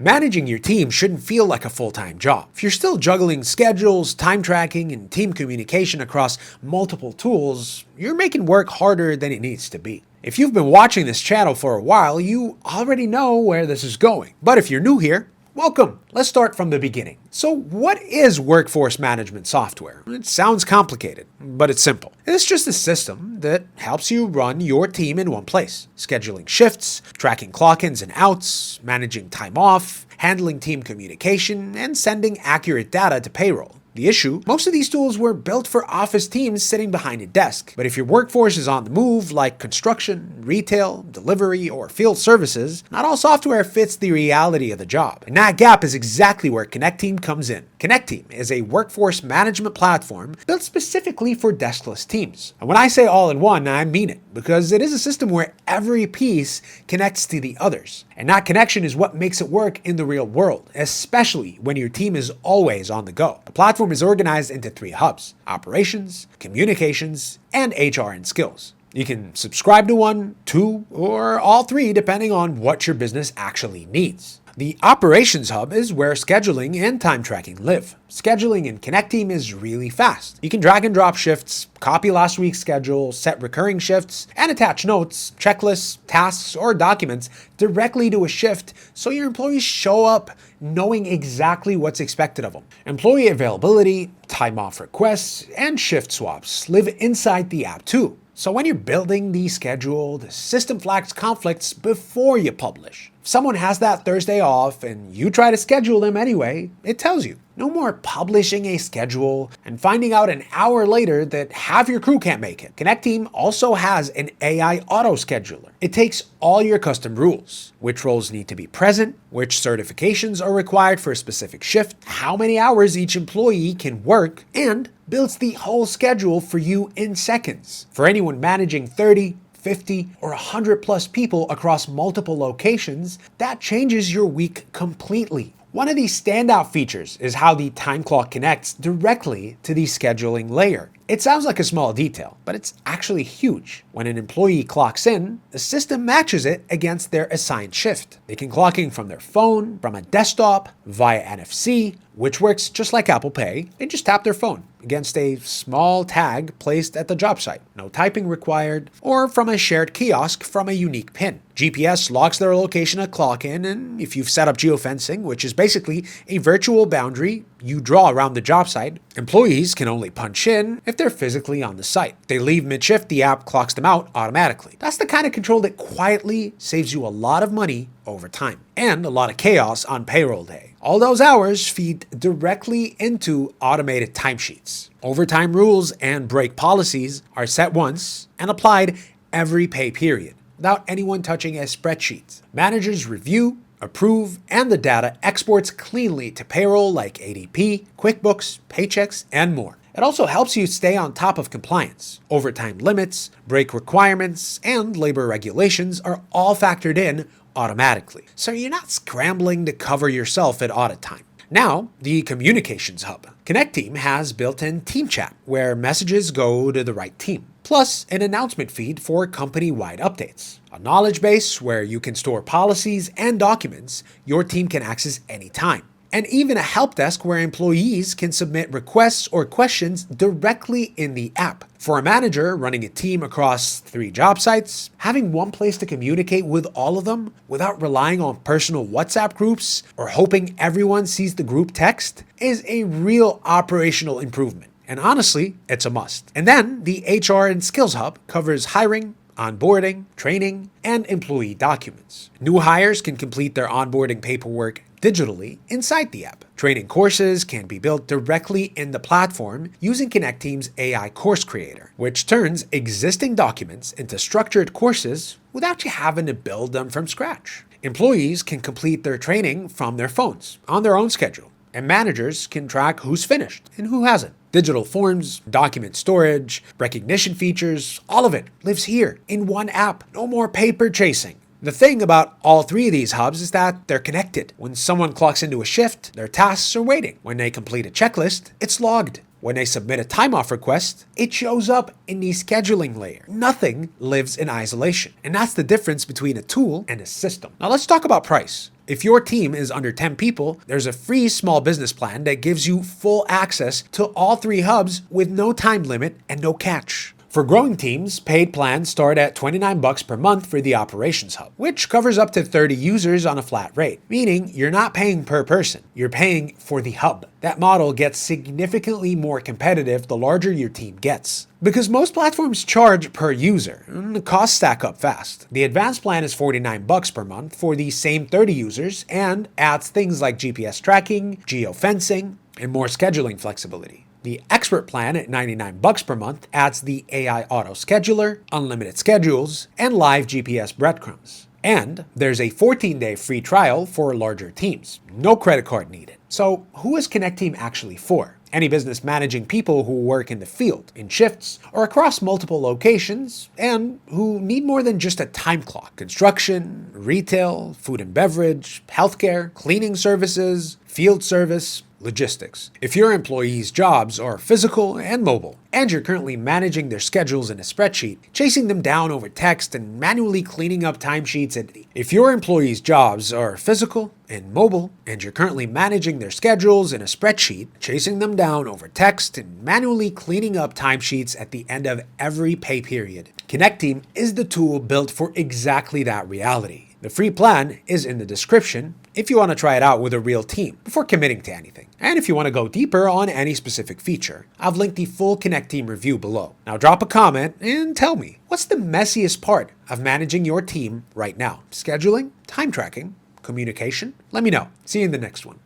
Managing your team shouldn't feel like a full-time job. If you're still juggling schedules, time tracking, and team communication across multiple tools, you're making work harder than it needs to be. If you've been watching this channel for a while, you already know where this is going. But if you're new here, welcome. Let's start from the beginning. So what is workforce management software? It sounds complicated, but it's simple. It's just a system that helps you run your team in one place. Scheduling shifts, tracking clock-ins and outs, managing time off, handling team communication, and sending accurate data to payroll. The issue? Most of these tools were built for office teams sitting behind a desk. But if your workforce is on the move, like construction, retail, delivery, or field services, not all software fits the reality of the job. And that gap is exactly where Connecteam comes in. Connecteam is a workforce management platform built specifically for deskless teams. And when I say all-in-one, I mean it, because it is a system where every piece connects to the others. And that connection is what makes it work in the real world, especially when your team is always on the go. The platform is organized into 3 hubs: operations, communications, and HR and skills. You can subscribe to 1, 2, or all 3 depending on what your business actually needs. The Operations Hub is where scheduling and time tracking live. Scheduling in Connecteam is really fast. You can drag and drop shifts, copy last week's schedule, set recurring shifts, and attach notes, checklists, tasks, or documents directly to a shift so your employees show up knowing exactly what's expected of them. Employee availability, time off requests, and shift swaps live inside the app too. So when you're building the schedule, the system flags conflicts before you publish. If someone has that Thursday off and you try to schedule them anyway, it tells you. No more publishing a schedule and finding out an hour later that half your crew can't make it. Connecteam also has an AI auto scheduler. It takes all your custom rules, which roles need to be present, which certifications are required for a specific shift, how many hours each employee can work, and builds the whole schedule for you in seconds. For anyone managing 30, 50, or 100 plus people across multiple locations, that changes your week completely. One of these standout features is how the time clock connects directly to the scheduling layer. It sounds like a small detail, but it's actually huge. When an employee clocks in, the system matches it against their assigned shift. They can clock in from their phone, from a desktop, via NFC, which works just like Apple Pay. They just tap their phone against a small tag placed at the job site. No typing required, or from a shared kiosk from a unique PIN. GPS logs their location at clock-in, and if you've set up geofencing, which is basically a virtual boundary you draw around the job site, employees can only punch in if they're physically on the site. If they leave mid-shift, the app clocks them out automatically. That's the kind of control that quietly saves you a lot of money over time, and a lot of chaos on payroll day. All those hours feed directly into automated timesheets. Overtime rules and break policies are set once and applied every pay period, without anyone touching a spreadsheet. Managers review, approve, and the data exports cleanly to payroll like ADP, QuickBooks, Paychecks, and more. It also helps you stay on top of compliance. Overtime limits, break requirements, and labor regulations are all factored in automatically, so you're not scrambling to cover yourself at audit time. Now, the Communications Hub. Connecteam has built-in team chat, where messages go to the right team, plus an announcement feed for company-wide updates. A knowledge base where you can store policies and documents your team can access anytime. And even a help desk where employees can submit requests or questions directly in the app. For a manager running a team across 3 job sites, having one place to communicate with all of them without relying on personal WhatsApp groups or hoping everyone sees the group text is a real operational improvement. And honestly, it's a must. And then the HR and Skills Hub covers hiring, onboarding, training, and employee documents. New hires can complete their onboarding paperwork digitally inside the app. Training courses can be built directly in the platform using Connecteam's AI course creator, which turns existing documents into structured courses without you having to build them from scratch. Employees can complete their training from their phones on their own schedule, and managers can track who's finished and who hasn't. Digital forms, document storage, recognition features, all of it lives here in one app. No more paper chasing. The thing about all 3 of these hubs is that they're connected. When someone clocks into a shift, their tasks are waiting. When they complete a checklist, it's logged. When they submit a time off request, it shows up in the scheduling layer. Nothing lives in isolation. And that's the difference between a tool and a system. Now let's talk about price. If your team is under 10 people, there's a free small business plan that gives you full access to all 3 hubs with no time limit and no catch. For growing teams, paid plans start at $29 per month for the Operations Hub, which covers up to 30 users on a flat rate, meaning you're not paying per person, you're paying for the hub. That model gets significantly more competitive the larger your team gets. Because most platforms charge per user, and the costs stack up fast. The advanced plan is $49 per month for the same 30 users and adds things like GPS tracking, geofencing, and more scheduling flexibility. The expert plan at $99 per month adds the AI auto scheduler, unlimited schedules, and live GPS breadcrumbs. And there's a 14-day free trial for larger teams. No credit card needed. So who is Connecteam actually for? Any business managing people who work in the field, in shifts, or across multiple locations, and who need more than just a time clock. Construction, retail, food and beverage, healthcare, cleaning services, field service, logistics. If your employees' jobs are physical and mobile, and you're currently managing their schedules in a spreadsheet, chasing them down over text and manually cleaning up timesheets, if your employees' jobs are physical and mobile, and you're currently managing their schedules in a spreadsheet, chasing them down over text and manually cleaning up timesheets at the end of every pay period, Connecteam is the tool built for exactly that reality. The free plan is in the description if you want to try it out with a real team before committing to anything. And if you want to go deeper on any specific feature, I've linked the full Connecteam review below. Now drop a comment and tell me, what's the messiest part of managing your team right now? Scheduling? Time tracking? Communication? Let me know. See you in the next one.